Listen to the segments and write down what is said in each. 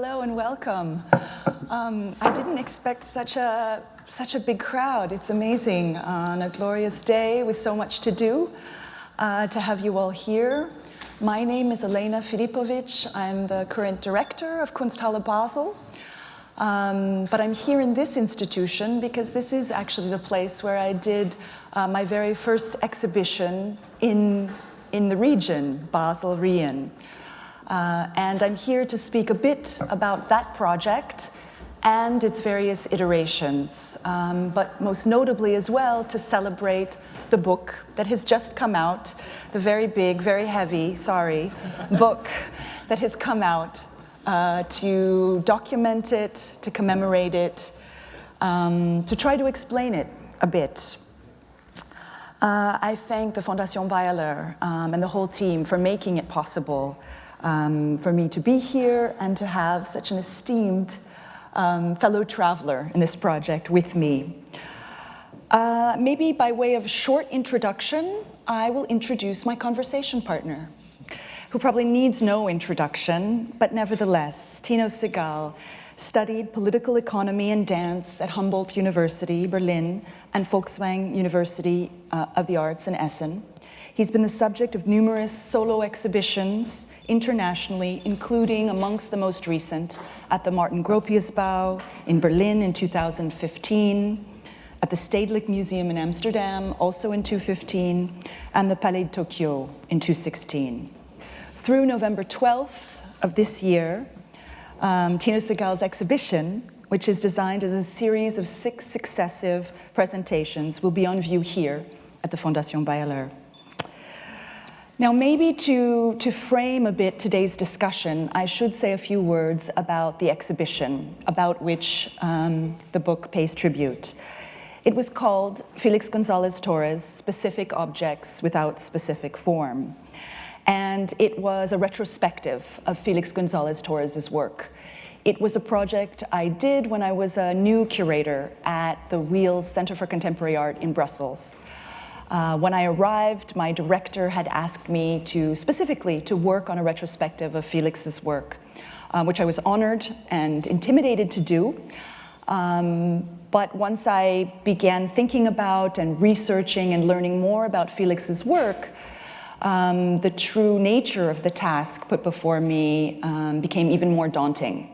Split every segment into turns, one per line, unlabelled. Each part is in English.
Hello and welcome. I didn't expect such a big crowd. It's amazing on a glorious day with so much to do to have you all here. My name is Elena Filipovic. I'm the current director of Kunsthalle Basel. But I'm here in this institution because this is actually the place where I did my very first exhibition in the region, Basel, Riehen. And I'm here to speak a bit about that project and its various iterations, but most notably as well to celebrate the book that has just come out, the very big, very heavy, book that has come out to document it, to commemorate it, to try to explain it a bit. I thank the Fondation Beyeler and the whole team for making it possible for me to be here and to have such an esteemed fellow traveler in this project with me. Maybe by way of a short introduction, I will introduce my conversation partner, who probably needs no introduction, but nevertheless, Tino Sehgal studied political economy and dance at Humboldt University, Berlin, and Volkswagen University of the Arts in Essen. He's been the subject of numerous solo exhibitions internationally, including amongst the most recent at the Martin Gropiusbau in Berlin in 2015, at the Stedelijk Museum in Amsterdam, also in 2015, and the Palais de Tokyo in 2016. Through November 12th of this year, Tino Sehgal's exhibition, which is designed as a series of 6 successive presentations, will be on view here at the Fondation Beyeler. Now, maybe to frame a bit today's discussion, I should say a few words about the exhibition, about which the book pays tribute. It was called Felix Gonzalez-Torres, Specific Objects Without Specific Form. And it was a retrospective of Felix Gonzalez-Torres' work. It was a project I did when I was a new curator at the Wheels Center for Contemporary Art in Brussels. When I arrived, my director had asked me specifically to work on a retrospective of Felix's work, which I was honored and intimidated to do. But once I began thinking about and researching and learning more about Felix's work, the true nature of the task put before me became even more daunting.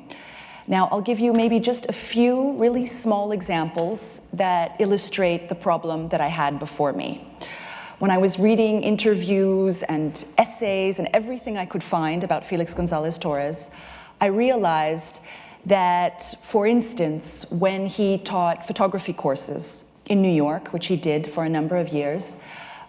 Now, I'll give you maybe just a few really small examples that illustrate the problem that I had before me. When I was reading interviews and essays and everything I could find about Felix Gonzalez-Torres, I realized that, for instance, when he taught photography courses in New York, which he did for a number of years,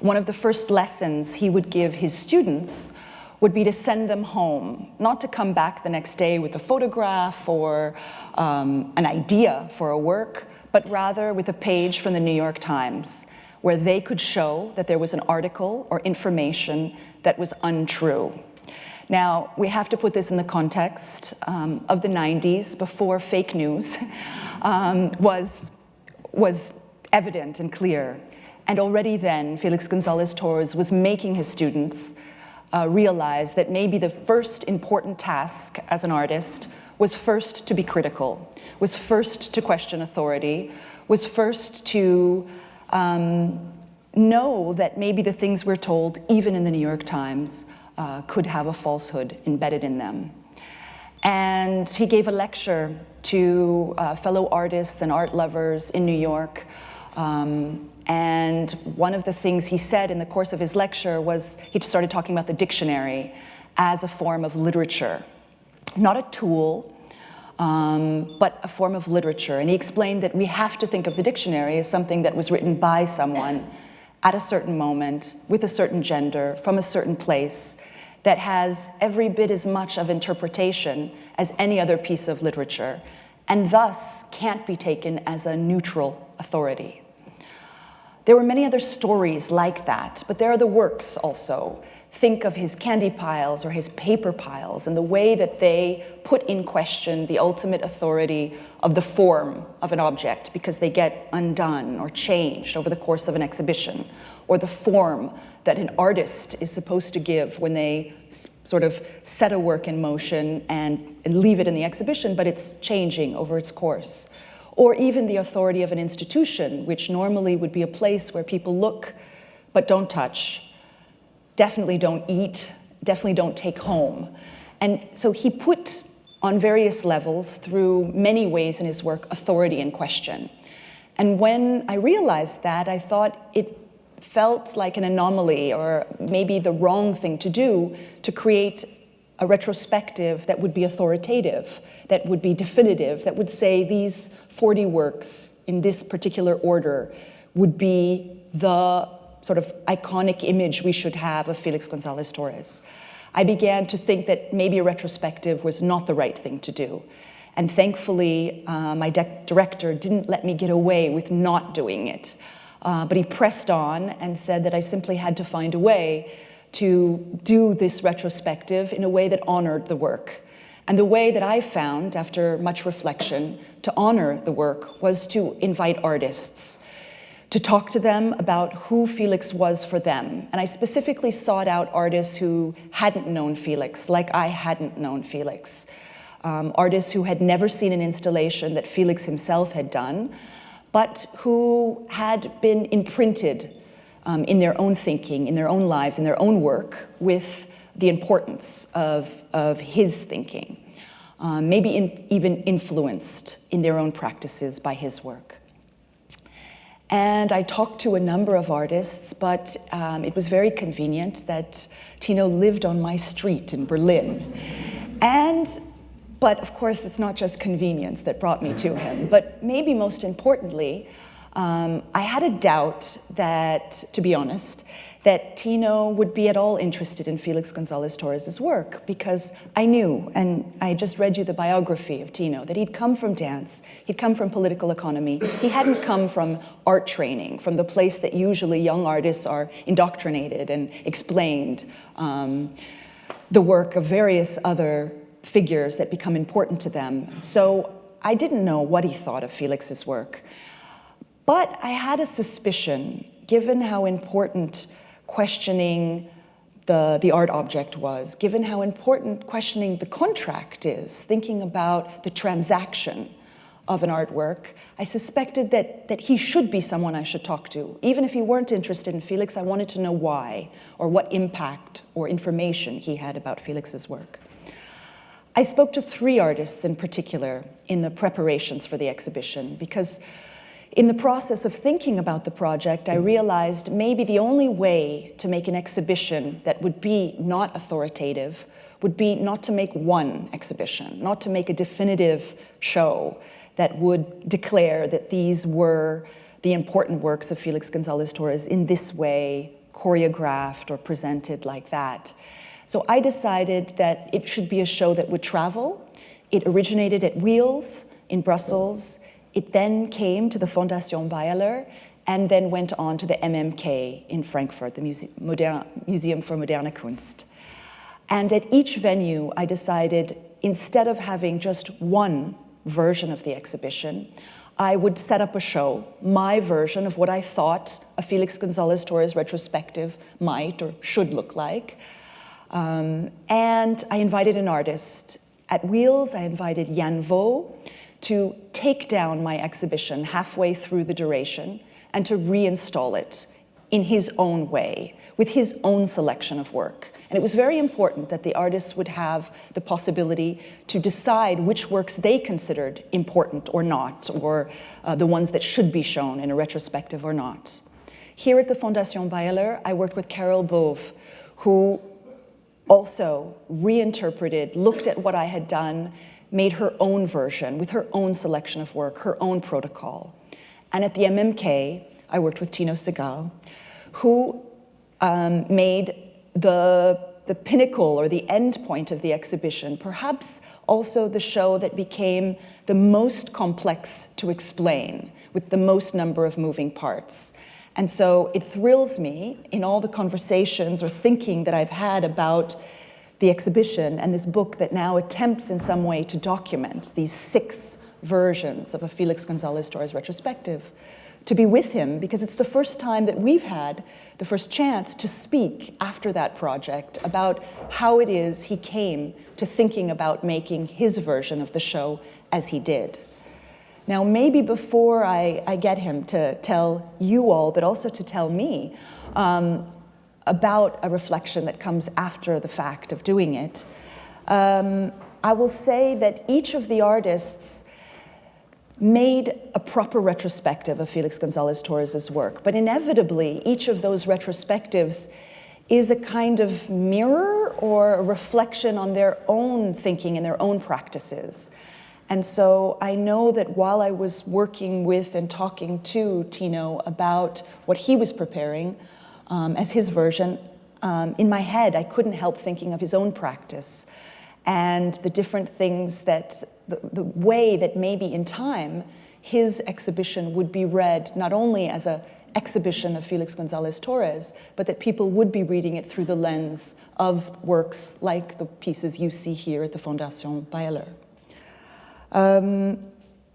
one of the first lessons he would give his students would be to send them home, not to come back the next day with a photograph or an idea for a work, but rather with a page from the New York Times, where they could show that there was an article or information that was untrue. Now, we have to put this in the context of the 90s, before fake news was evident and clear. And already then, Felix Gonzalez-Torres was making his students realize that maybe the first important task as an artist was first to be critical, was first to question authority, was first to know that maybe the things we're told, even in the New York Times, could have a falsehood embedded in them. And he gave a lecture to fellow artists and art lovers in New York. And one of the things he said in the course of his lecture was he started talking about the dictionary as a form of literature. Not a tool, but a form of literature. And he explained that we have to think of the dictionary as something that was written by someone at a certain moment, with a certain gender, from a certain place, that has every bit as much of interpretation as any other piece of literature, and thus can't be taken as a neutral authority. There were many other stories like that, but there are the works also. think of his candy piles or his paper piles and the way that they put in question the ultimate authority of the form of an object because they get undone or changed over the course of an exhibition, or the form that an artist is supposed to give when they sort of set a work in motion and leave it in the exhibition, but it's changing over its course. Or even the authority of an institution, which normally would be a place where people look but don't touch, definitely don't eat, definitely don't take home. And so he put on various levels, through many ways in his work, authority in question. And when I realized that, I thought it felt like an anomaly, or maybe the wrong thing to do, to create a retrospective that would be authoritative, that would be definitive, that would say these 40 works in this particular order would be the sort of iconic image we should have of Felix Gonzalez-Torres. I began to think that maybe a retrospective was not the right thing to do. And thankfully, my director didn't let me get away with not doing it. But he pressed on and said that I simply had to find a way to do this retrospective in a way that honored the work. And the way that I found, after much reflection, to honor the work was to invite artists, to talk to them about who Felix was for them. And I specifically sought out artists who hadn't known Felix, like I hadn't known Felix. Artists who had never seen an installation that Felix himself had done, but who had been imprinted in their own thinking, in their own lives, in their own work, with the importance of his thinking, maybe even influenced in their own practices by his work. And I talked to a number of artists, but it was very convenient that Tino lived on my street in Berlin. But of course, it's not just convenience that brought me to him, but maybe most importantly, I had a doubt that, to be honest, that Tino would be at all interested in Felix Gonzalez-Torres' work, because I knew, and I just read you the biography of Tino, that he'd come from dance, he'd come from political economy, he hadn't come from art training, from the place that usually young artists are indoctrinated and explained the work of various other figures that become important to them. So I didn't know what he thought of Felix's work. But I had a suspicion, given how important questioning the art object was, given how important questioning the contract is, thinking about the transaction of an artwork, I suspected that he should be someone I should talk to. Even if he weren't interested in Felix, I wanted to know why, or what impact or information he had about Felix's work. I spoke to 3 artists in particular in the preparations for the exhibition, because in the process of thinking about the project, I realized maybe the only way to make an exhibition that would be not authoritative would be not to make one exhibition, not to make a definitive show that would declare that these were the important works of Felix Gonzalez-Torres in this way, choreographed or presented like that. So I decided that it should be a show that would travel. It originated at Wheels in Brussels. It then came to the Fondation Beyeler, and then went on to the MMK in Frankfurt, the Museum for Moderne Kunst. And at each venue, I decided, instead of having just one version of the exhibition, I would set up a show, my version of what I thought a Felix Gonzalez-Torres retrospective might or should look like. And I invited an artist. At Wheels, I invited Jan Vaux to take down my exhibition halfway through the duration and to reinstall it in his own way, with his own selection of work. And it was very important that the artists would have the possibility to decide which works they considered important or not, or the ones that should be shown in a retrospective or not. Here at the Fondation Beyeler, I worked with Carol Bove, who also reinterpreted, looked at what I had done, made her own version with her own selection of work, her own protocol. And at the MMK, I worked with Tino Sehgal, who made the pinnacle or the end point of the exhibition, perhaps also the show that became the most complex to explain, with the most number of moving parts. And so it thrills me in all the conversations or thinking that I've had about the exhibition and this book that now attempts in some way to document these 6 versions of a Felix GonzalezTorres retrospective, to be with him, because it's the first time that we've had the first chance to speak after that project about how it is he came to thinking about making his version of the show as he did. Now, maybe before I get him to tell you all, but also to tell me, about a reflection that comes after the fact of doing it, I will say that each of the artists made a proper retrospective of Felix GonzalezTorres' work, but inevitably each of those retrospectives is a kind of mirror or a reflection on their own thinking and their own practices. And so I know that while I was working with and talking to Tino about what he was preparing, as his version, in my head, I couldn't help thinking of his own practice and the different things that, the way that maybe in time, his exhibition would be read not only as an exhibition of Felix GonzalezTorres, but that people would be reading it through the lens of works like the pieces you see here at the Fondation Beyeler.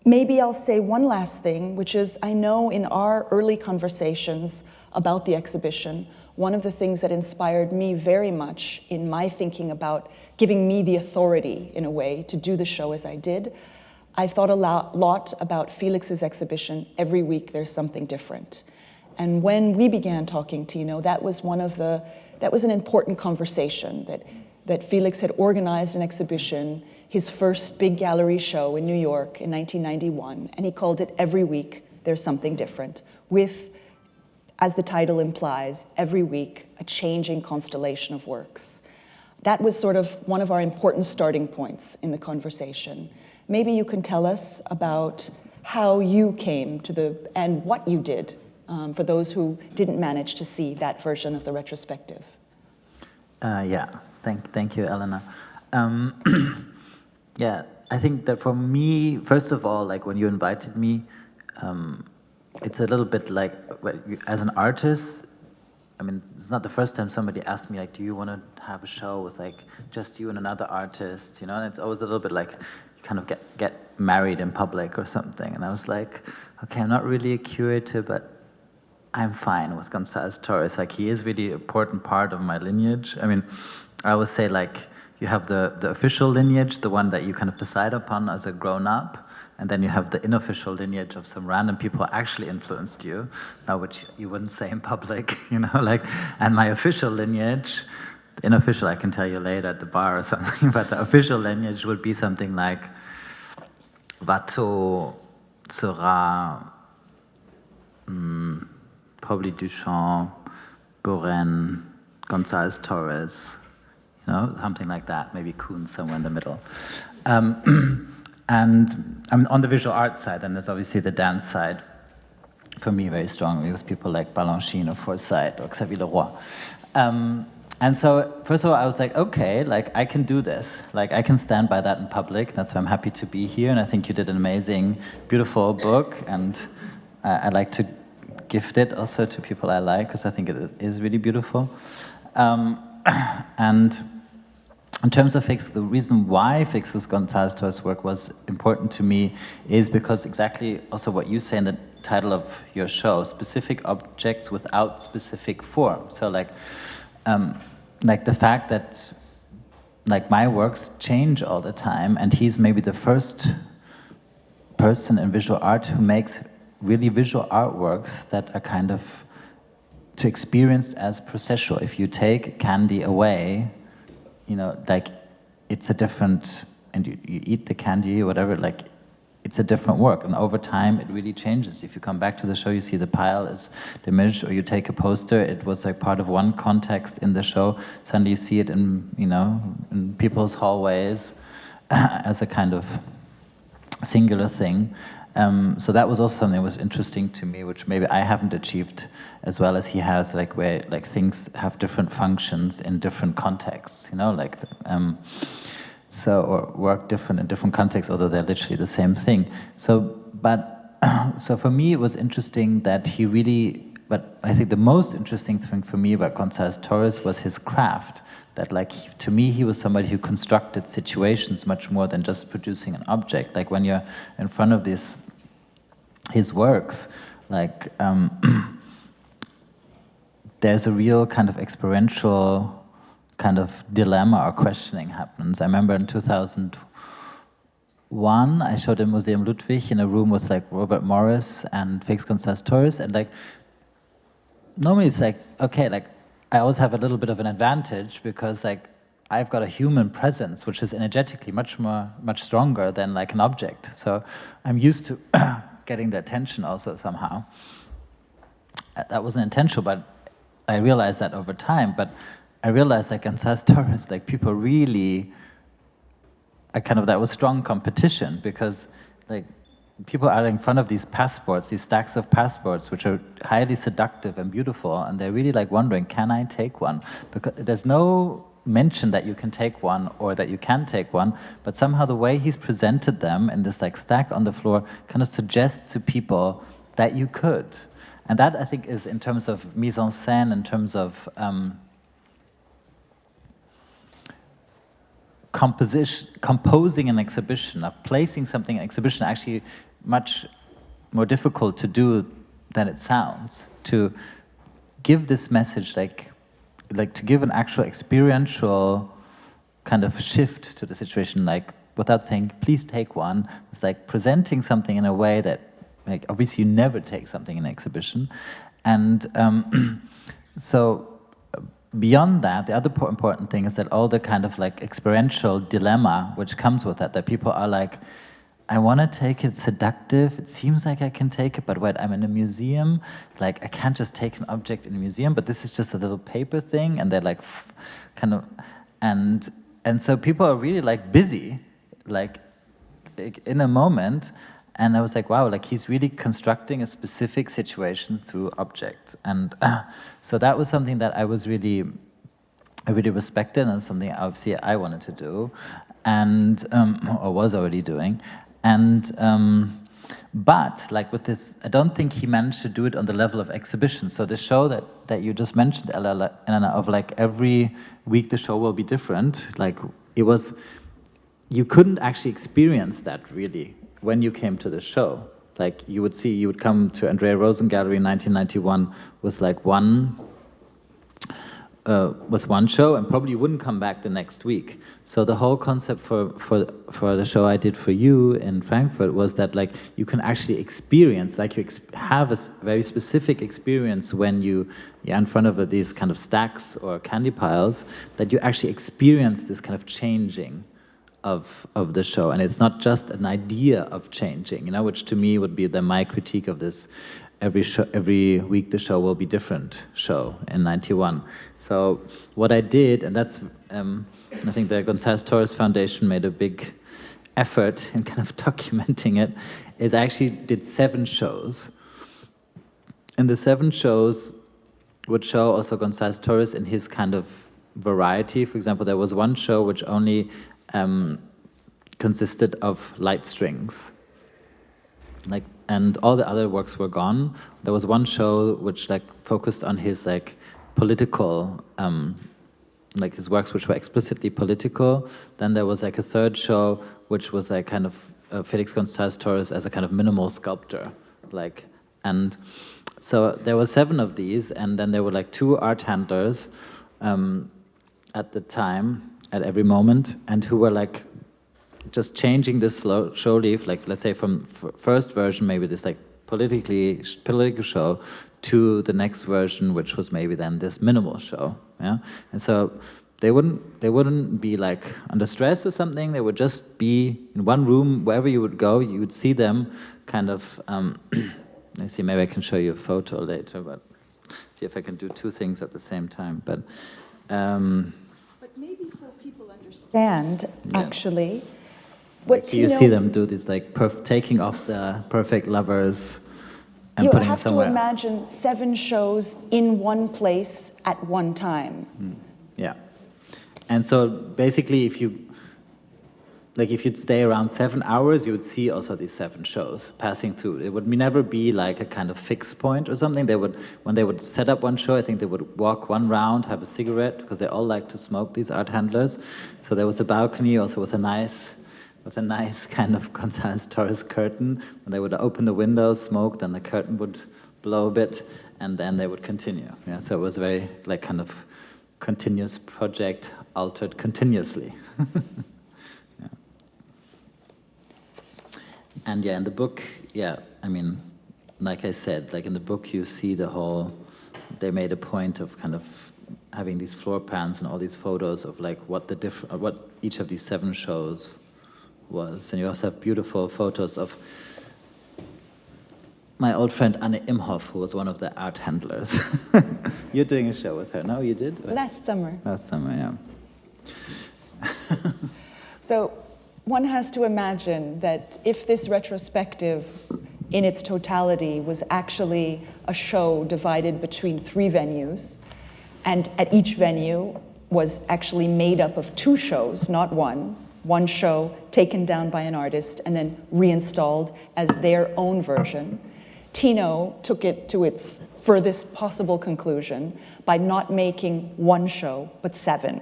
Maybe I'll say one last thing, which is I know in our early conversations about the exhibition, one of the things that inspired me very much in my thinking about giving me the authority, in a way, to do the show as I did, I thought a lot about Felix's exhibition, Every Week There's Something Different. And when we began talking, Tino, that was an important conversation, that Felix had organized an exhibition, his first big gallery show in New York in 1991, and he called it Every Week There's Something Different, with, as the title implies, every week, a changing constellation of works. That was sort of one of our important starting points in the conversation. Maybe you can tell us about how you came to and what you did for those who didn't manage to see that version of the retrospective.
Yeah, thank you, Elena. Yeah, I think that for me, first of all, like when you invited me, it's a little bit like, as an artist, I mean, it's not the first time somebody asked me, like, do you want to have a show with like just you and another artist, you know? And it's always a little bit like you kind of get married in public or something. And I was like, okay, I'm not really a curator, but I'm fine with GonzalezTorres. Like, he is really an important part of my lineage. I mean, I always say, like, you have the official lineage, the one that you kind of decide upon as a grown-up, and then you have the unofficial lineage of some random people who actually influenced you, which you wouldn't say in public, you know, like, and my official lineage, the unofficial I can tell you later at the bar or something, but the official lineage would be something like Watteau, Seurat, probably Duchamp, Buren, GonzalezTorres, you know, something like that, maybe Kuhn somewhere in the middle. And I mean, on the visual art side, and there's obviously the dance side, for me very strongly, with people like Balanchine or Forsyth or Xavier Leroy. And so, first of all, I was like, okay, like, I can do this. Like, I can stand by that in public. That's why I'm happy to be here. And I think you did an amazing, beautiful book. And I'd like to gift it also to people I like, because I think it is really beautiful. And in terms of Felix, the reason why Felix GonzalezTorres' work was important to me is because exactly also what you say in the title of your show, specific objects without specific form. So like the fact that like my works change all the time, and he's maybe the first person in visual art who makes really visual artworks that are kind of to experience as processual. If you take candy away, you know, like, it's a different, and you eat the candy or whatever, like, it's a different work. And over time, it really changes. If you come back to the show, you see the pile is diminished, or you take a poster, it was like part of one context in the show. Suddenly you see it in, you know, in people's hallways as a kind of singular thing. So that was also something that was interesting to me, which maybe I haven't achieved as well as he has, like where like things have different functions in different contexts, you know, like so, or work different in different contexts, although they're literally the same thing. So, but so for me, it was interesting that he really but I think the most interesting thing for me about Gonzalez-Torres was his craft. That, like, to me, he was somebody who constructed situations much more than just producing an object. Like, when you're in front of his works, like, there's a real kind of experiential kind of dilemma or questioning happens. I remember in 2001, I showed in Museum Ludwig in a room with like Robert Morris and Felix Gonzalez-Torres, and like, normally it's like, okay, like, I always have a little bit of an advantage because like, I've got a human presence, which is energetically much stronger than like an object. So I'm used to getting the attention also somehow. That wasn't intentional, but I realized that over time. But I realized that Gonzalez-Torres, like, people really, that was strong competition, because like, people are in front of these passports, these stacks of passports, which are highly seductive and beautiful, and they're really like wondering, can I take one? Because there's no mention that you can take one or that you can take one, but somehow the way he's presented them in this like stack on the floor kind of suggests to people that you could. And that, I think, is in terms of mise en scène, in terms of composing an exhibition, of placing something in an exhibition, actually much more difficult to do than it sounds. To give this message, like to give an actual experiential kind of shift to the situation, like without saying, please take one. It's like presenting something in a way that, like, obviously you never take something in an exhibition. And so beyond that, the other important thing is that all the kind of like experiential dilemma which comes with that people are like, I want to take it, seductive, it seems like I can take it, but wait, I'm in a museum, like I can't just take an object in a museum, but this is just a little paper thing, and they're like kind of, and so people are really like busy, like in a moment. And I was like, wow, like he's really constructing a specific situation through objects. And so that was something that I really respected, and something obviously I wanted to do, and or was already doing. And but like with this, I don't think he managed to do it on the level of exhibition. So the show that you just mentioned, Elena, of like every week the show will be different. Like it was, you couldn't actually experience that really when you came to the show. Like you would come to Andrea Rosen Gallery in 1991 with like one show, and probably you wouldn't come back the next week. So the whole concept for the show I did for you in Frankfurt was that like you can actually experience, like you have a very specific experience when you're in front of these kind of stacks or candy piles, that you actually experience this kind of changing of the show. And it's not just an idea of changing, which to me would be my critique of this every week the show will be different show in 91. So what I did, and that's I think the Gonzalez-Torres Foundation made a big effort in kind of documenting it, is I actually did 7 shows. And the 7 shows would show also Gonzalez-Torres in his kind of variety. For example, there was one show which only consisted of light strings, like, and all the other works were gone. There was one show which like focused on his like political, like his works which were explicitly political. Then there was like a third show which was like kind of Felix Gonzalez-Torres as a kind of minimal sculptor, like, and so there were 7 of these, and then there were like 2 art handlers at the time, at every moment, and who were like just changing this show leaf, like let's say from first version, maybe this like political show, to the next version, which was maybe then this minimal show, yeah. And so they wouldn't be like under stress or something. They would just be in one room, wherever you would go, you would see them kind of. Let's see, maybe I can show you a photo later, but see if I can do 2 things at the same time. But
maybe so people understand, actually.
What do you see them do this, like taking off the perfect lovers and putting it somewhere?
You have to imagine 7 shows in one place at one time.
Yeah. And so basically, if you like if you'd stay around 7 hours, you would see also these 7 shows passing through. It would never be like a kind of fixed point or something. They would, when they would set up one show, I think they would walk one round, have a cigarette, because they all like to smoke, these art handlers. So there was a balcony also with a nice kind of Gonzalez-Torres curtain. When they would open the window, smoke, then the curtain would blow a bit, and then they would continue. Yeah, so it was very like kind of continuous project, altered continuously. And yeah, in the book, yeah, I mean, like I said, like in the book you see the whole, they made a point of kind of having these floor plans and all these photos of like what each of these 7 shows was. And you also have beautiful photos of my old friend Anne Imhoff, who was one of the art handlers. You're doing a show with her, no? You did?
Last summer.
Last summer, yeah.
So one has to imagine that if this retrospective in its totality was actually a show divided between 3 venues, and at each venue was actually made up of 2 shows, not one show taken down by an artist and then reinstalled as their own version, Tino took it to its furthest possible conclusion by not making 1 show, but 7.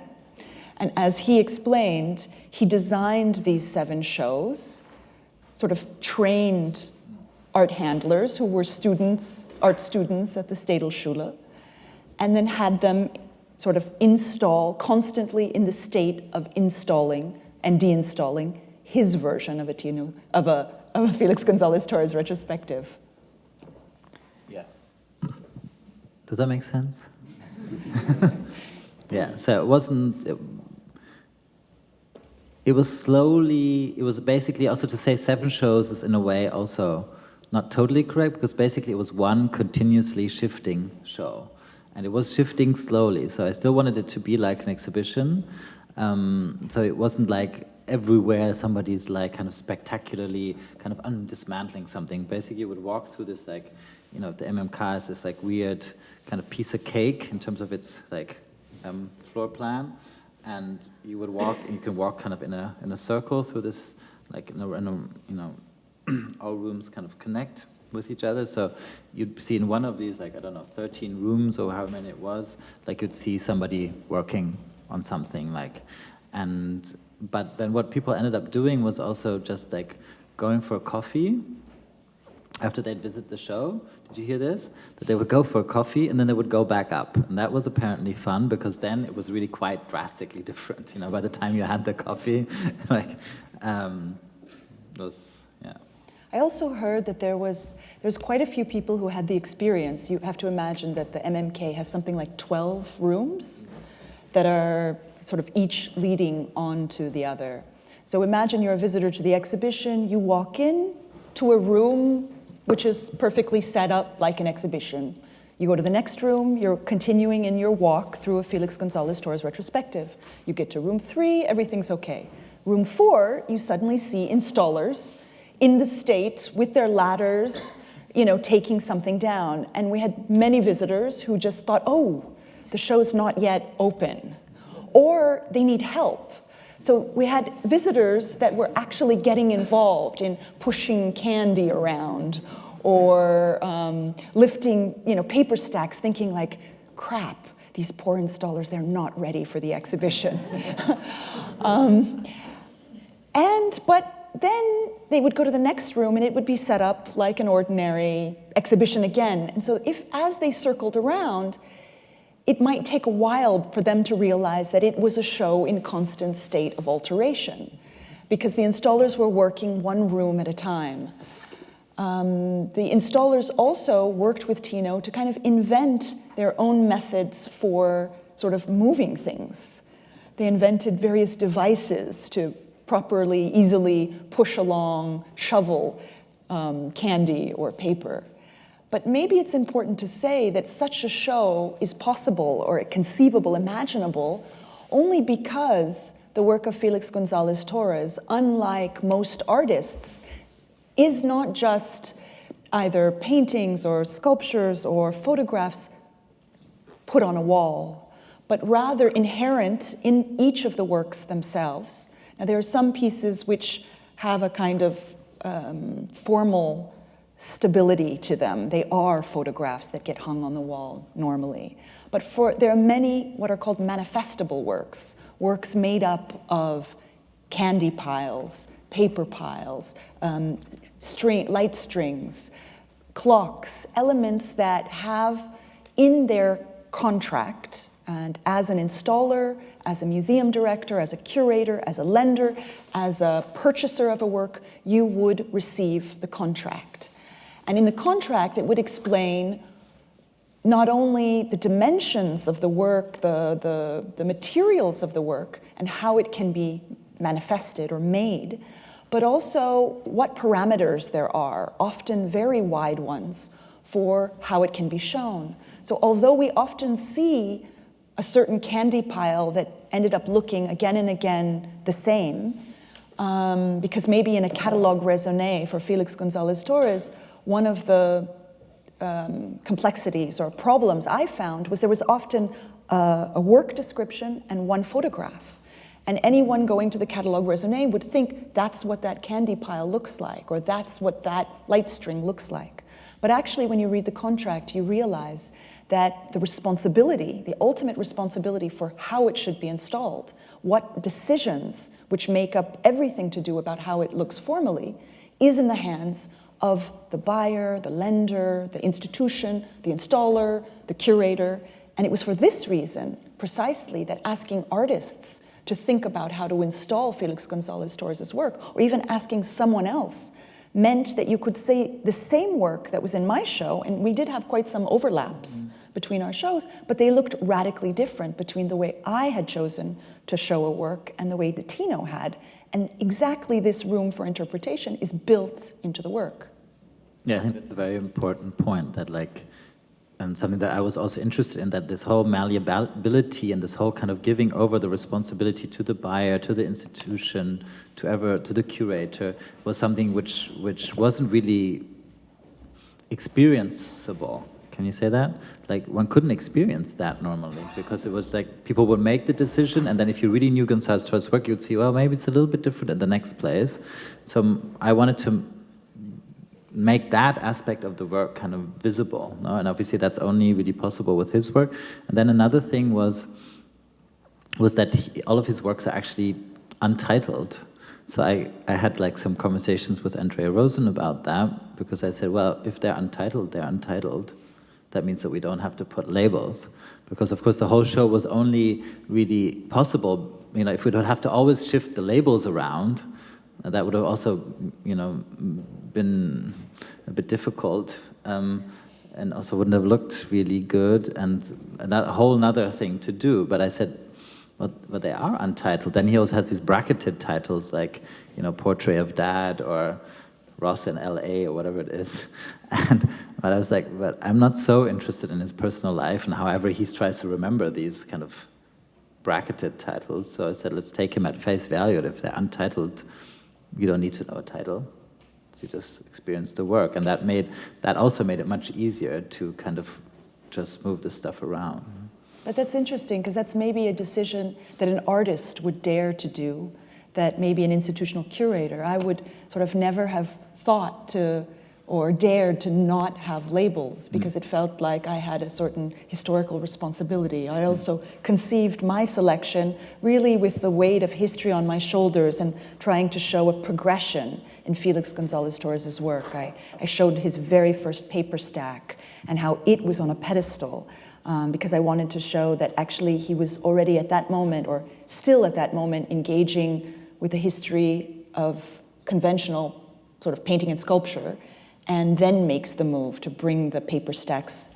And as he explained, he designed these 7 shows, sort of trained art handlers who were art students at the Städelschule, and then had them sort of install constantly in the state of installing and deinstalling his version of a Felix GonzalezTorres retrospective.
Yeah. Does that make sense? Yeah, so it was basically also to say 7 shows is in a way also not totally correct, because basically it was one continuously shifting show. And it was shifting slowly, so I still wanted it to be like an exhibition. So it wasn't like everywhere somebody's like kind of spectacularly kind of dismantling something. Basically you would walk through this like, you know, the MMK is this like weird kind of piece of cake in terms of its like floor plan. And you would walk, and you can walk kind of in a circle through this, like in a you know, all rooms kind of connect with each other. So you'd see in one of these, like, I don't know, 13 rooms or how many it was, like you'd see somebody working on something, like, but then what people ended up doing was also just like going for a coffee after they'd visit the show. Did you hear this? That they would go for a coffee and then they would go back up. And that was apparently fun, because then it was really quite drastically different. You know, by the time you had the coffee, like, it was, yeah.
I also heard that there's quite a few people who had the experience. You have to imagine that the MMK has something like 12 rooms that are sort of each leading on to the other. So imagine you're a visitor to the exhibition, you walk in to a room which is perfectly set up like an exhibition. You go to the next room, you're continuing in your walk through a Felix GonzalezTorres retrospective. You get to room 3, everything's okay. Room 4, you suddenly see installers in the state with their ladders, you know, taking something down. And we had many visitors who just thought, oh, the show's not yet open, or they need help. So we had visitors that were actually getting involved in pushing candy around or lifting, you know, paper stacks, thinking like, crap, these poor installers, they're not ready for the exhibition. But then they would go to the next room and it would be set up like an ordinary exhibition again. And so as they circled around, it might take a while for them to realize that it was a show in constant state of alteration, because the installers were working one room at a time. The installers also worked with Tino to kind of invent their own methods for sort of moving things. They invented various devices to properly, easily push along, shovel candy or paper. But maybe it's important to say that such a show is possible or conceivable, imaginable, only because the work of Felix GonzalezTorres, unlike most artists, is not just either paintings or sculptures or photographs put on a wall, but rather inherent in each of the works themselves. Now, there are some pieces which have a kind of formal stability to them. They are photographs that get hung on the wall normally. But there are many what are called manifestable works, works made up of candy piles, paper piles, light strings, clocks, elements that have in their contract, and as an installer, as a museum director, as a curator, as a lender, as a purchaser of a work, you would receive the contract. And in the contract, it would explain not only the dimensions of the work, the materials of the work, and how it can be manifested or made, but also what parameters there are, often very wide ones, for how it can be shown. So although we often see a certain candy pile that ended up looking again and again the same, because maybe in a catalogue raisonné for Felix Gonzalez-Torres, one of the complexities or problems I found was there was often a work description and one photograph. And anyone going to the catalogue raisonné would think that's what that candy pile looks like, or that's what that light string looks like. But actually, when you read the contract, you realize that the responsibility, the ultimate responsibility for how it should be installed, what decisions which make up everything to do about how it looks formally, is in the hands of the buyer, the lender, the institution, the installer, the curator. And it was for this reason, precisely, that asking artists to think about how to install Felix Gonzalez-Torres' work, or even asking someone else, meant that you could say the same work that was in my show, and we did have quite some overlaps between our shows, but they looked radically different between the way I had chosen to show a work and the way that Tino had. And exactly this room for interpretation is built into the work.
Yeah, I think that's a very important point, that and something that I was also interested in, that this whole malleability and this whole kind of giving over the responsibility to the buyer, to the institution, to the curator, was something which wasn't really experienceable. Can you say that? Like, one couldn't experience that normally, because it was like people would make the decision, and then if you really knew Gonzalez-Torres' work, you'd see, well, maybe it's a little bit different in the next place. So I wanted to make that aspect of the work kind of visible, no? And obviously that's only really possible with his work. And then another thing was that all of his works are actually untitled. So I had like some conversations with Andrea Rosen about that, because I said, well, if they're untitled, they're untitled. That means that we don't have to put labels, because of course the whole show was only really possible, you know, if we don't have to always shift the labels around. That would have also, you know, been a bit difficult, and also wouldn't have looked really good, and a whole nother thing to do. But I said, well, they are untitled. Then he also has these bracketed titles, like, you know, Portrait of Dad, or Ross in LA, or whatever it is. But I was like, but I'm not so interested in his personal life and however he tries to remember these kind of bracketed titles. So I said, let's take him at face value. If they're untitled, you don't need to know a title. So you just experience the work. And that also made it much easier to kind of just move this stuff around.
But that's interesting, because that's maybe a decision that an artist would dare to do, that maybe an institutional curator, I would sort of never have thought to or dared to not have labels, because it felt like I had a certain historical responsibility. I also conceived my selection really with the weight of history on my shoulders and trying to show a progression in Felix Gonzalez-Torres' work. I showed his very first paper stack and how it was on a pedestal, because I wanted to show that actually he was already at that moment, or still at that moment, engaging with the history of conventional sort of painting and sculpture, and then makes the move to bring the paper stacks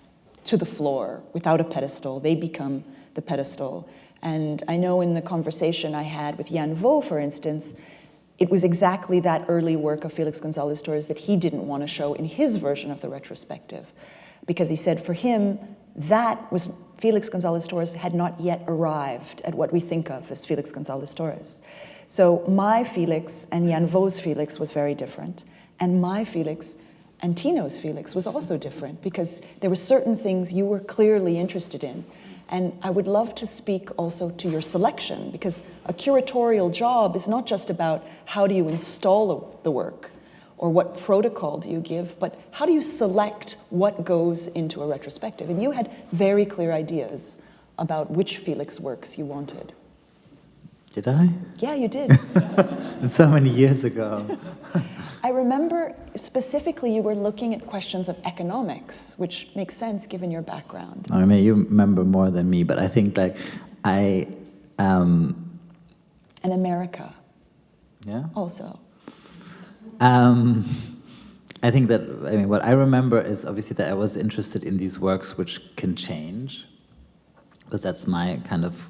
to the floor without a pedestal. They become the pedestal. And I know in the conversation I had with Jan Vo, for instance, it was exactly that early work of Felix Gonzalez-Torres that he didn't want to show in his version of the retrospective, because he said for him, that was Felix Gonzalez-Torres had not yet arrived at what we think of as Felix Gonzalez-Torres. So my Felix and Jan Vo's Felix was very different, and my Felix and Tino's Felix was also different, because there were certain things you were clearly interested in. And I would love to speak also to your selection, because a curatorial job is not just about how do you install the work or what protocol do you give, but how do you select what goes into a retrospective? And you had very clear ideas about which Felix works you wanted.
Did I?
Yeah, you did.
So many years ago.
I remember specifically you were looking at questions of economics, which makes sense given your background.
I mean, you remember more than me, but I think like
And America.
Yeah?
Also.
I think that, I mean, what I remember is obviously that I was interested in these works which can change, because that's my kind of,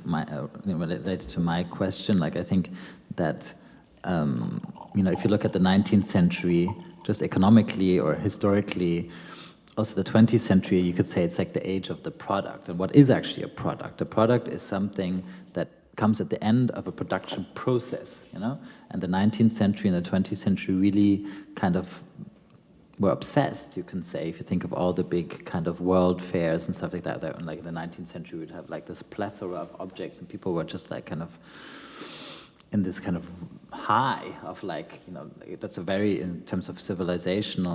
related to my question. Like, I think that, if you look at the 19th century, just economically or historically, also the 20th century, you could say it's like the age of the product. And what is actually a product? A product is something that comes at the end of a production process, And the 19th century and the 20th century really kind of were obsessed, you can say, if you think of all the big kind of world fairs and stuff like that. Like in the 19th century, we'd have like this plethora of objects, and people were just like kind of in this kind of high of like, that's a very, in terms of civilization,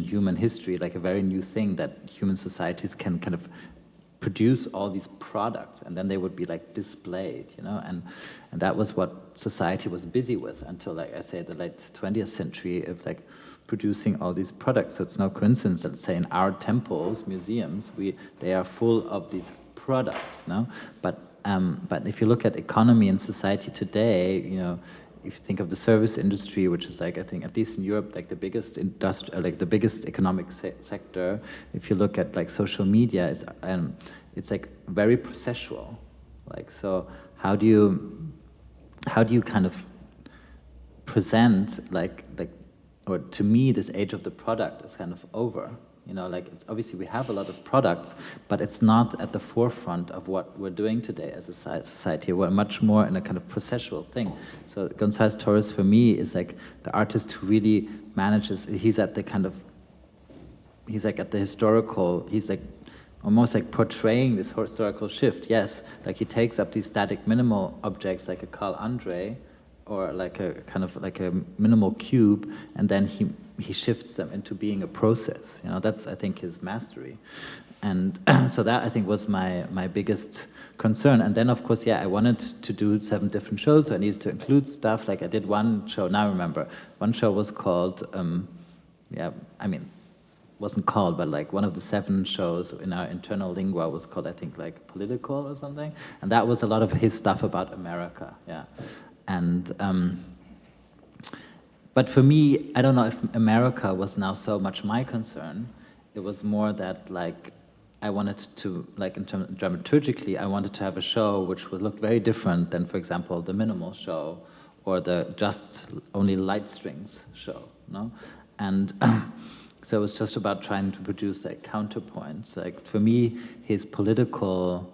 human history, like a very new thing that human societies can kind of produce all these products, and then they would be like displayed, and that was what society was busy with until, like I say, the late 20th century, of like producing all these products. So it's no coincidence that, let's say, in our temples, museums, they are full of these products, But if you look at economy and society today, if you think of the service industry, which is like, I think, at least in Europe, like the biggest the biggest economic sector. If you look at like social media, it's like very processual. Like, so how do you kind of present like, or to me, this age of the product is kind of over. It's obviously we have a lot of products, but it's not at the forefront of what we're doing today as a society. We're much more in a kind of processual thing. So Gonzalez-Torres for me is like the artist who really manages. He's like at the historical. He's like almost like portraying this historical shift. Yes, like he takes up these static minimal objects like a Carl Andre, or like a kind of like a minimal cube, and then he shifts them into being a process. That's, I think, his mastery. And so that, I think, was my biggest concern. And then, of course, I wanted to do 7 different shows, so I needed to include stuff. Like I did one show, now I remember, one show was called, wasn't called, but like one of the 7 shows in our internal lingua was called, I think, like Political or something. And that was a lot of his stuff about America, And, but for me, I don't know if America was now so much my concern. It was more that, like, I wanted to, like, in terms dramaturgically, I wanted to have a show which would look very different than, for example, the minimal show or the just only light strings show, And so it was just about trying to produce like counterpoints. Like for me, his political.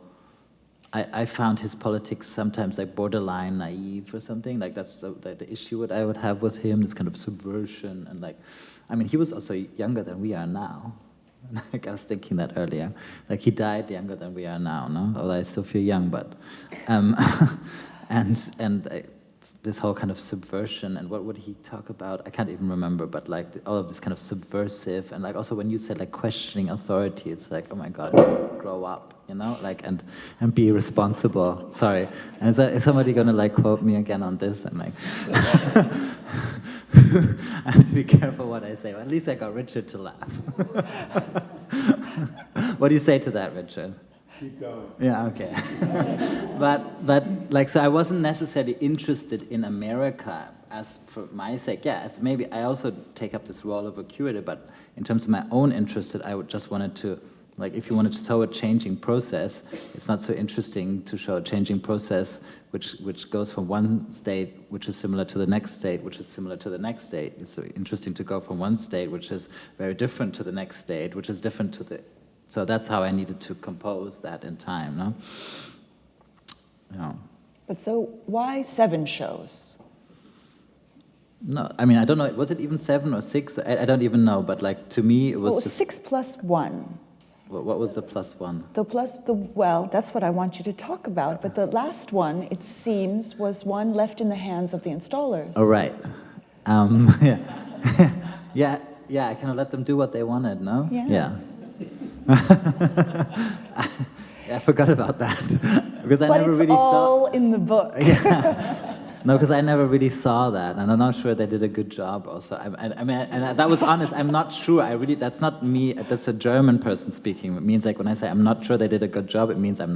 I found his politics sometimes like borderline naive or something. Like that's the issue that I would have with him, this kind of subversion. And like, I mean, he was also younger than we are now. Like I was thinking that earlier. Like he died younger than we are now, no? Although I still feel young, but, this whole kind of subversion, and what would he talk about? I can't even remember, but like all of this kind of subversive, and like also when you said like questioning authority, it's like, oh my God, just grow up, like and be responsible. Sorry, and is somebody gonna like quote me again on this? And like, I have to be careful what I say. Well, at least I got Richard to laugh. What do you say to that, Richard?
Keep going.
Yeah, okay. but like, so I wasn't necessarily interested in America as for my sake. Yeah, as maybe I also take up this role of a curator, but in terms of my own interest, I would just wanted to, like, if you wanted to show a changing process, it's not so interesting to show a changing process which goes from one state which is similar to the next state, which is similar to the next state. It's so interesting to go from one state which is very different to the next state, which is different to the. So that's how I needed to compose that in time, no? Yeah.
But so why 7 shows?
No, I mean, I don't know. Was it even 7 or 6? I don't even know. But like to me, it was
Well,
just
6 plus 1.
What was the +1?
Well, that's what I want you to talk about. But the last one, it seems, was one left in the hands of the installers.
Oh, right. Yeah. Yeah, I kind of let them do what they wanted, no?
Yeah.
I forgot about that. Because I
but
never
it's
really
all
saw...
in the book.
Yeah. No, because I never really saw that, and I'm not sure they did a good job. Also, I mean, and that was honest. I'm not sure. That's not me. That's a German person speaking. It means like when I say I'm not sure they did a good job, it means it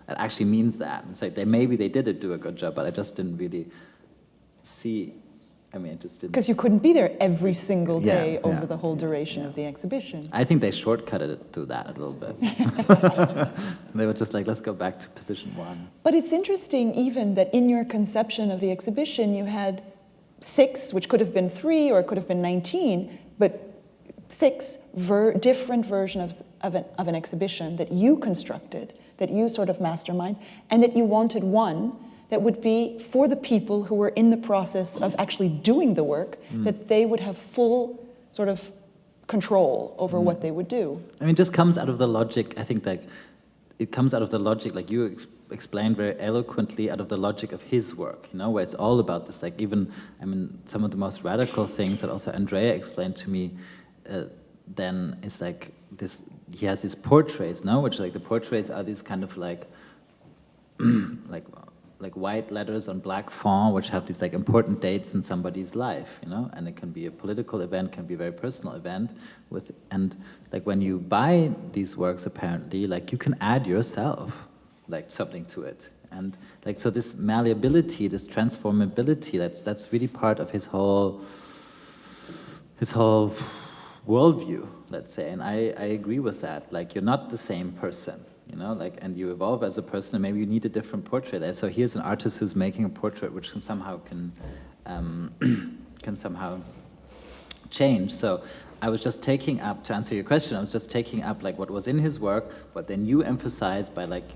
actually means that. It's like maybe they did do a good job, but I just didn't really see. I mean, it just didn't.
Because you couldn't be there every single day over the whole duration of the exhibition.
I think they shortcutted it through that a little bit. They were just like, let's go back to position 1.
But it's interesting even that in your conception of the exhibition, you had 6, which could have been 3 or it could have been 19, but 6 different versions of an exhibition that you constructed, that you sort of mastermind, and that you wanted one that would be for the people who were in the process of actually doing the work, that they would have full sort of control over what they would do.
I mean, it just comes out of the logic. I think that it comes out of the logic, like you explained very eloquently, out of the logic of his work, you know, where it's all about this, like even, I mean, some of the most radical things that also Andrea explained to me then is like this, he has these portraits, no, which like the portraits are these kind of like, like white letters on black font, which have these like important dates in somebody's life, you know, and it can be a political event, can be a very personal event and like when you buy these works, apparently, like you can add yourself, like something to it. And like, so this malleability, this transformability, that's really part of his whole worldview, let's say. And I agree with that. Like, you're not the same person. You know, like, and you evolve as a person, and maybe you need a different portrait. And so here's an artist who's making a portrait which can somehow change. So I was just taking up, to answer your question, I was just taking up like what was in his work, but then you emphasized by like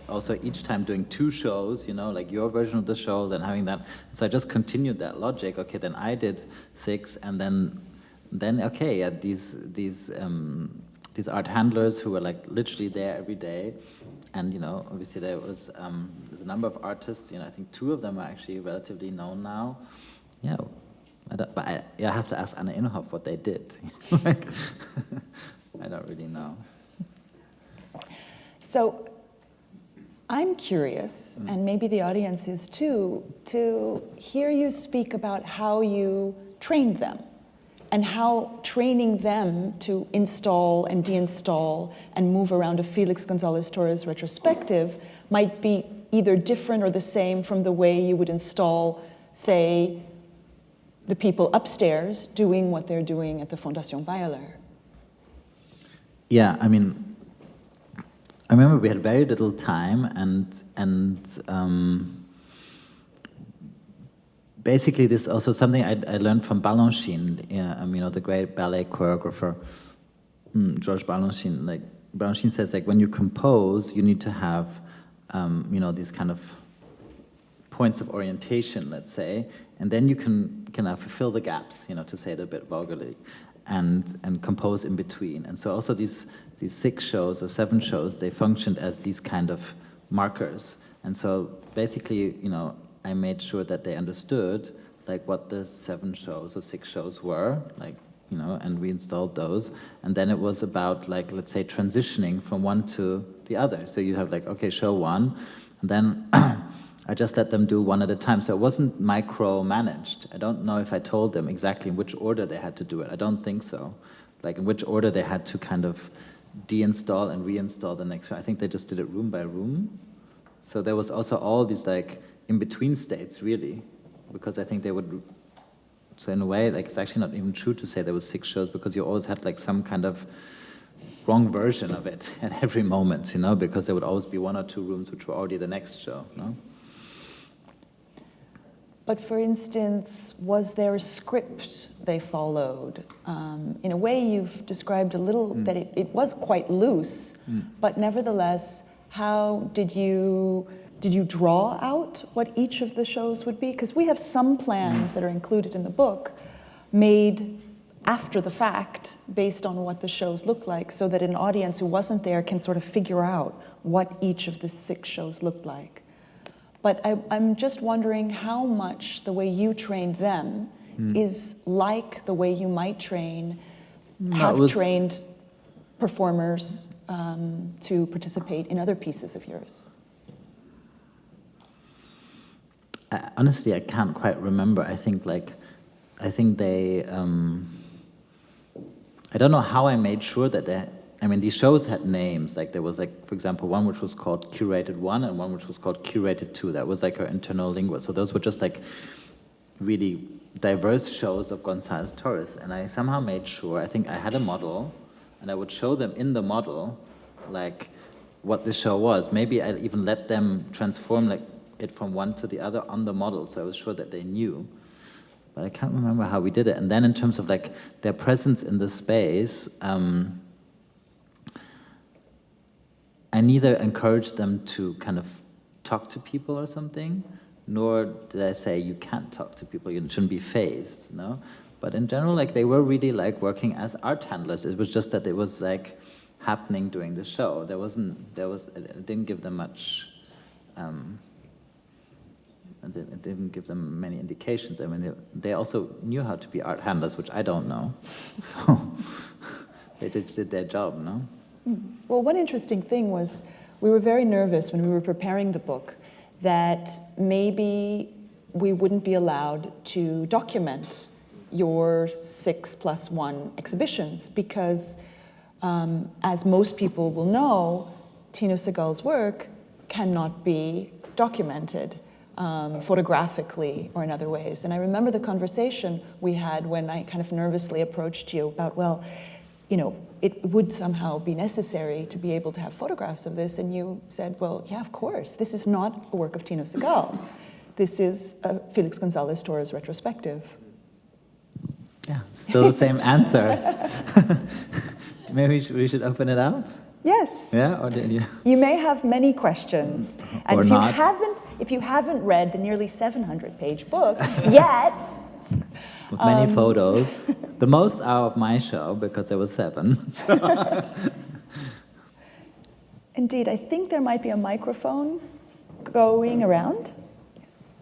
also each time doing 2 shows, you know, like your version of the show, then having that. So I just continued that logic. Okay, then I did 6, and then okay, yeah, these art handlers who were like literally there every day, and you know, obviously there's a number of artists. You know, I think 2 of them are actually relatively known now. Yeah, but I have to ask Anna Inhofe what they did. Like, I don't really know.
So I'm curious, and maybe the audience is too, to hear you speak about how you trained them, and how training them to install and deinstall and move around a Felix GonzalezTorres retrospective might be either different or the same from the way you would install, say, the people upstairs doing what they're doing at the Fondation Beyeler.
Yeah, I mean, I remember we had very little time, and basically, this is also something I learned from Balanchine, you know, the great ballet choreographer, Georges Balanchine. Like, Balanchine says, like, when you compose, you need to have, you know, these kind of points of orientation, let's say, and then you can fill the gaps, you know, to say it a bit vulgarly, and compose in between. And so also these 6 shows or 7 shows, they functioned as these kind of markers. And so basically, you know, I made sure that they understood like what the 7 shows or 6 shows were, like, you know, and we installed those. And then it was about like, let's say, transitioning from one to the other. So you have like, okay, show 1, and then I just let them do 1 at a time. So it wasn't micromanaged. I don't know if I told them exactly in which order they had to do it. I don't think so. Like in which order they had to kind of deinstall and reinstall the next show. I think they just did it room by room. So there was also all these like in-between states, really, because I think they would, so in a way, like, it's actually not even true to say there was 6 shows, because you always had like some kind of wrong version of it at every moment, you know, because there would always be 1 or 2 rooms which were already the next show, no?
But for instance, was there a script they followed? In a way, you've described a little that it was quite loose, but nevertheless, how did you draw out what each of the shows would be? Because we have some plans that are included in the book made after the fact based on what the shows look like, so that an audience who wasn't there can sort of figure out what each of the 6 shows looked like. But I'm just wondering how much the way you trained them is like the way you might trained performers to participate in other pieces of yours.
Honestly, I can't quite remember. I think they, I don't know how I made sure that these shows had names. Like there was for example, one which was called Curated 1 and one which was called Curated 2. That was like our internal lingua. So those were just like really diverse shows of Gonzalez-Torres. And I somehow made sure, I think I had a model and I would show them in the model, like what the show was. Maybe I even let them transform like it from one to the other on the model. So I was sure that they knew. But I can't remember how we did it. And then in terms of like their presence in the space, I neither encouraged them to kind of talk to people or something, nor did I say you can't talk to people, you shouldn't be phased, no? But in general, like they were really like working as art handlers. It was just that it was like happening during the show. It didn't give them much, it didn't give them many indications. I mean, they also knew how to be art handlers, which I don't know. So they just did their job, no?
Well, one interesting thing was we were very nervous when we were preparing the book that maybe we wouldn't be allowed to document your 6+1 exhibitions because, as most people will know, Tino Sehgal's work cannot be documented photographically or in other ways. And I remember the conversation we had when I kind of nervously approached you about, well, you know, it would somehow be necessary to be able to have photographs of this, and you said, well, yeah, of course, this is not a work of Tino Sehgal. This is a Felix GonzalezTorres retrospective.
Yeah, still the same answer. Maybe we should open it up?
Yes.
Yeah, or did you?
You may have many questions. And if you haven't read the nearly 700-page book yet,
with many photos. The most are of my show, because there was 7.
Indeed, I think there might be a microphone going around. Yes.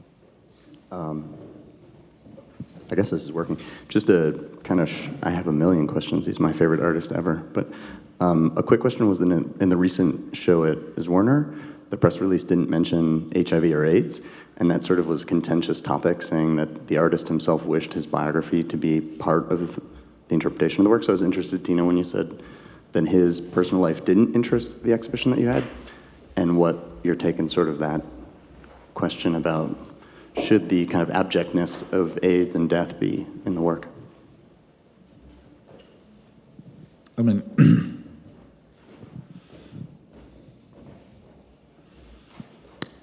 I guess this is working. Just a kind of, I have a million questions. He's my favorite artist ever. But a quick question was in the recent show at Warner, the press release didn't mention HIV or AIDS. And that sort of was a contentious topic, saying that the artist himself wished his biography to be part of the interpretation of the work. So I was interested, Tino, when you said that his personal life didn't interest the exhibition that you had, and what your take on sort of that question about should the kind of abjectness of AIDS and death be in the work?
I mean,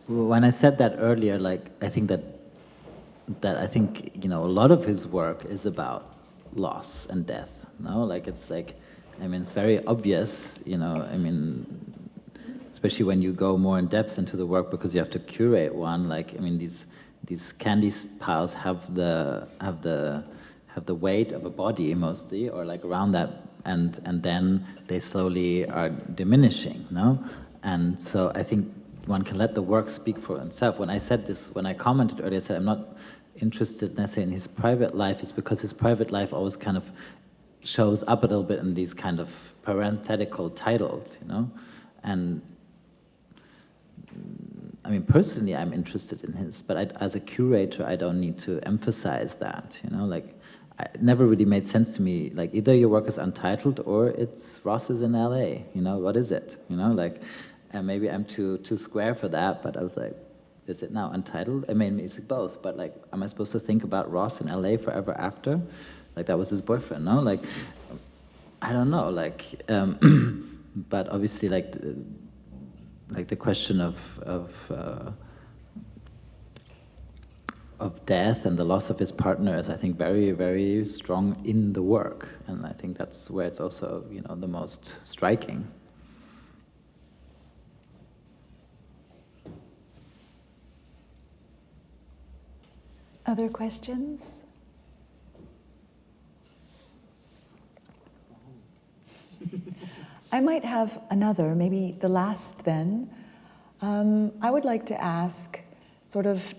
when I said that earlier, like I think that you know, a lot of his work is about loss and death. No, like it's like, I mean, it's very obvious. You know, I mean, especially when you go more in depth into the work because you have to curate one. Like, I mean, these candy piles have the weight of a body mostly, or like around that, and then they slowly are diminishing. No, and so I think one can let the work speak for itself. When I said this, when I commented earlier, I said I'm not interested necessarily in his private life. It's because his private life always kind of shows up a little bit in these kind of parenthetical titles, you know? And I mean, personally, I'm interested in his, but as a curator, I don't need to emphasize that, you know? Like, it never really made sense to me, like, either your work is untitled or it's Ross is in LA, you know? What is it, you know? Like, and maybe I'm too square for that, but I was like, is it now untitled? I mean, it's both, but like, am I supposed to think about Ross in LA forever after? Like, that was his boyfriend, no? Like, I don't know, like, but obviously, like the question of death and the loss of his partner is, I think, very, very strong in the work, and I think that's where it's also, you know, the most striking.
Other questions? I might have another, maybe the last then. I would like to ask, sort of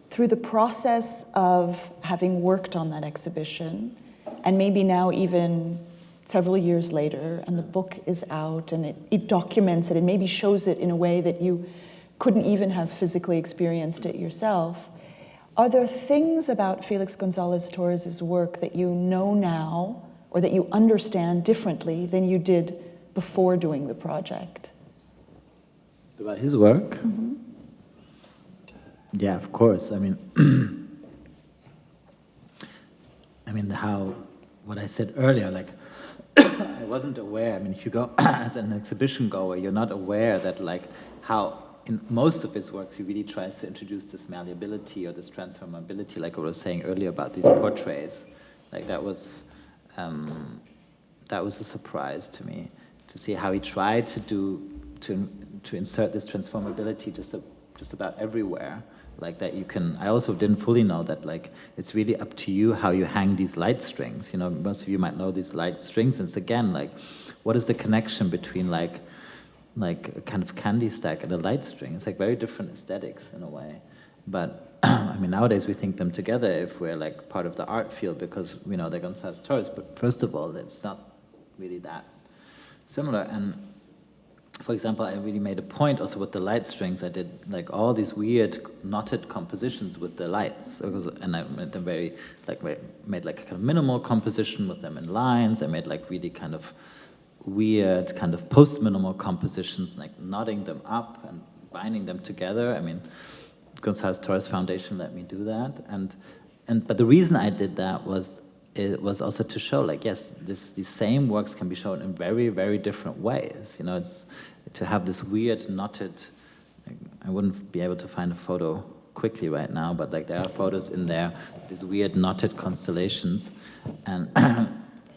through the process of having worked on that exhibition, and maybe now even several years later, and the book is out, and it documents it, and maybe shows it in a way that you couldn't even have physically experienced it yourself. Are there things about Felix Gonzalez-Torres' work that you know now, or that you understand differently than you did before doing the project?
About his work? Mm-hmm. Yeah, of course. I mean, what I said earlier, like, I wasn't aware. I mean, if you go as an exhibition goer, you're not aware that, like, how in most of his works he really tries to introduce this malleability or this transformability, like I was saying earlier about these portraits. Like that was a surprise to me, to see how he tried to insert this transformability just about everywhere. Like that you can, I also didn't fully know that, like, it's really up to you how you hang these light strings. You know, most of you might know these light strings, and it's again, like, what is the connection between like a kind of candy stack and a light string? It's like very different aesthetics in a way. But I mean, nowadays we think them together if we're like part of the art field because we know they're Gonzales Torres, but first of all, it's not really that similar. And for example, I really made a point also with the light strings. I did like all these weird knotted compositions with the lights, and I made them made like a kind of minimal composition with them in lines. I made like really kind of weird kind of post-minimal compositions, like knotting them up and binding them together. I mean, Gonzales Torres Foundation let me do that, but the reason I did that was it was also to show, like, yes, these same works can be shown in very, very different ways. You know, it's to have this weird knotted. I wouldn't be able to find a photo quickly right now, but like there are photos in there, these weird knotted constellations, and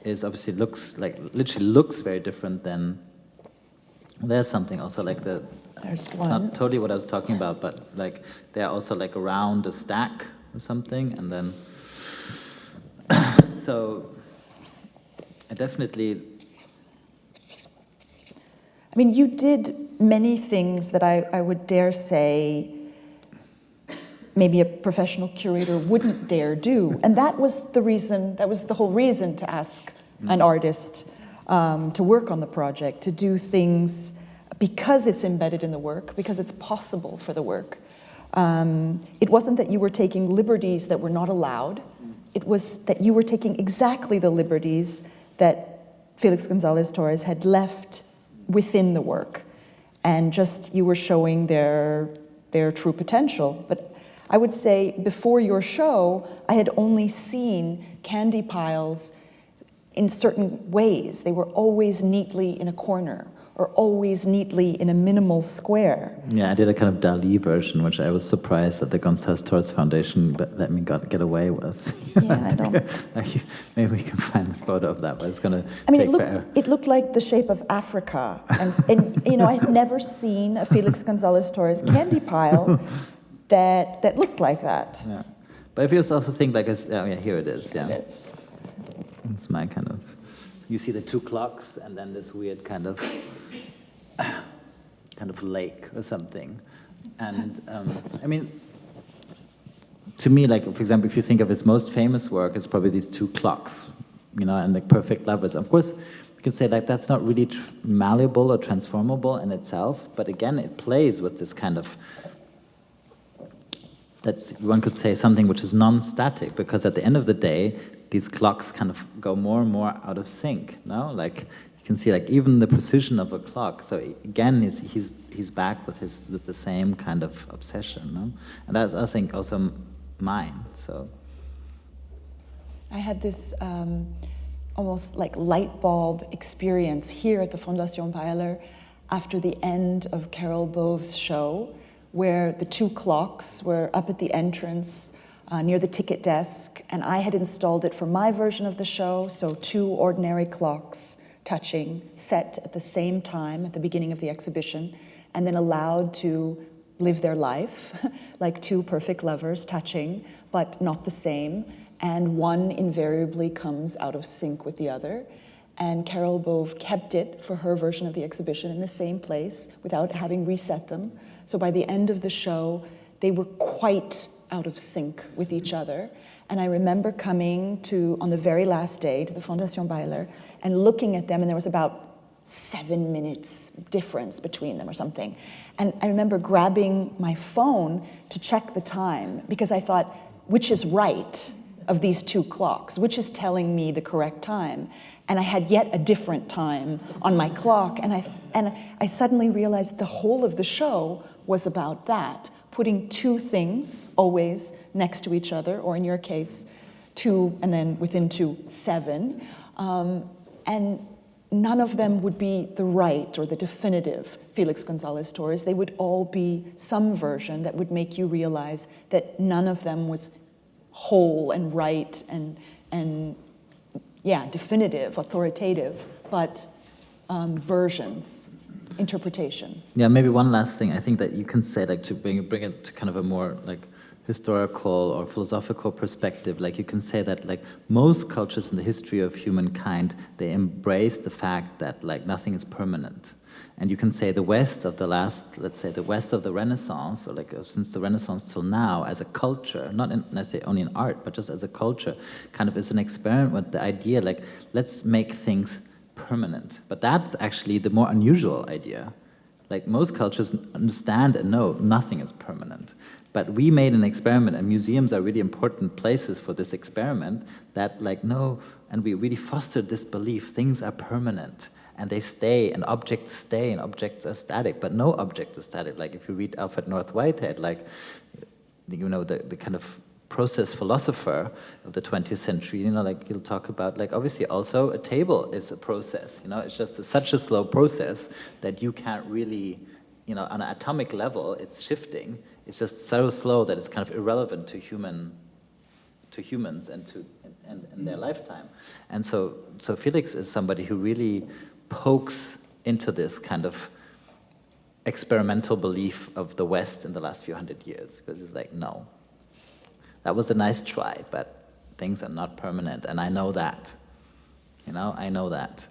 is obviously literally looks very different than. There's something also like the.
There's
it's
one.
not totally what I was talking about, but like they're also like around a stack or something, and then. So, I definitely.
I mean, you did many things that I would dare say maybe a professional curator wouldn't dare do. And that was the whole reason to ask an artist to work on the project, to do things because it's embedded in the work, because it's possible for the work. It wasn't that you were taking liberties that were not allowed. It was that you were taking exactly the liberties that Felix Gonzalez-Torres had left within the work, and just you were showing their true potential. But I would say before your show, I had only seen candy piles in certain ways. They were always neatly in a corner, or always neatly in a minimal square.
Yeah, I did a kind of Dali version, which I was surprised that the Gonzales Torres Foundation let me get away with.
Yeah, I don't.
Maybe we can find a photo of that, but it's going to
it looked like the shape of Africa. And you know, I had never seen a Felix Gonzalez-Torres candy pile that looked like that.
Yeah. But if you also think like, here it is, yeah.
It is.
It's my kind of, you see the two clocks and then this weird kind of lake or something. And I mean, to me, like, for example, if you think of his most famous work, it's probably these two clocks, you know, and the perfect lovers. Of course, you can say like that's not really malleable or transformable in itself, but again, it plays with this kind of, one could say something which is non-static, because at the end of the day, these clocks kind of go more and more out of sync, no? Like, you can see like even the precision of a clock. So again, he's back with the same kind of obsession, no? And that's, I think, also mine, so.
I had this almost like light bulb experience here at the Fondation Beyeler after the end of Carol Bove's show, where the two clocks were up at the entrance near the ticket desk, and I had installed it for my version of the show, so two ordinary clocks touching, set at the same time at the beginning of the exhibition, and then allowed to live their life, like two perfect lovers touching, but not the same, and one invariably comes out of sync with the other. and Carol Bove kept it for her version of the exhibition in the same place without having reset them. So by the end of the show, they were quite out of sync with each other. And I remember coming to, on the very last day, to the Fondation Beyeler and looking at them, and there was about 7 minutes difference between them or something. And I remember grabbing my phone to check the time because I thought, which is right of these two clocks? Which is telling me the correct time? And I had yet a different time on my clock, and I suddenly realized the whole of the show was about that, putting two things always next to each other, or in your case, 2 and then within 2, 7, and none of them would be the right or the definitive Felix GonzalezTorres. They would all be some version that would make you realize that none of them was whole and right and yeah, definitive, authoritative, but versions, interpretations.
Yeah, maybe one last thing. I think that you can say, like, to bring it to kind of a more like historical or philosophical perspective, like you can say that like most cultures in the history of humankind, they embrace the fact that like nothing is permanent. And you can say the West of the last, let's say the West of the Renaissance, or like since the Renaissance till now, as a culture, not necessarily only in art, but just as a culture, kind of is an experiment with the idea, like, let's make things permanent. But that's actually the more unusual idea. Like most cultures understand and know nothing is permanent. But we made an experiment, and museums are really important places for this experiment, that like, no, and we really fostered this belief, things are permanent. And they stay, and objects are static, but no object is static. Like if you read Alfred North Whitehead, like, you know, the kind of process philosopher of the 20th century, you know, like he'll talk about, like, obviously also a table is a process, you know, it's just such a slow process that you can't really, you know, on an atomic level, it's shifting. It's just so slow that it's kind of irrelevant to humans and their lifetime. And so Felix is somebody who really pokes into this kind of experimental belief of the West in the last few hundred years, because it's like, no, that was a nice try, but things are not permanent, and I know that. You know, I know that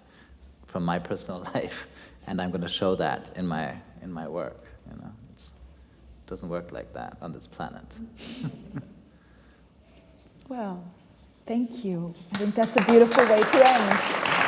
from my personal life, and I'm going to show that in my work. You know, it doesn't work like that on this planet.
Well, thank you. I think that's a beautiful way to end.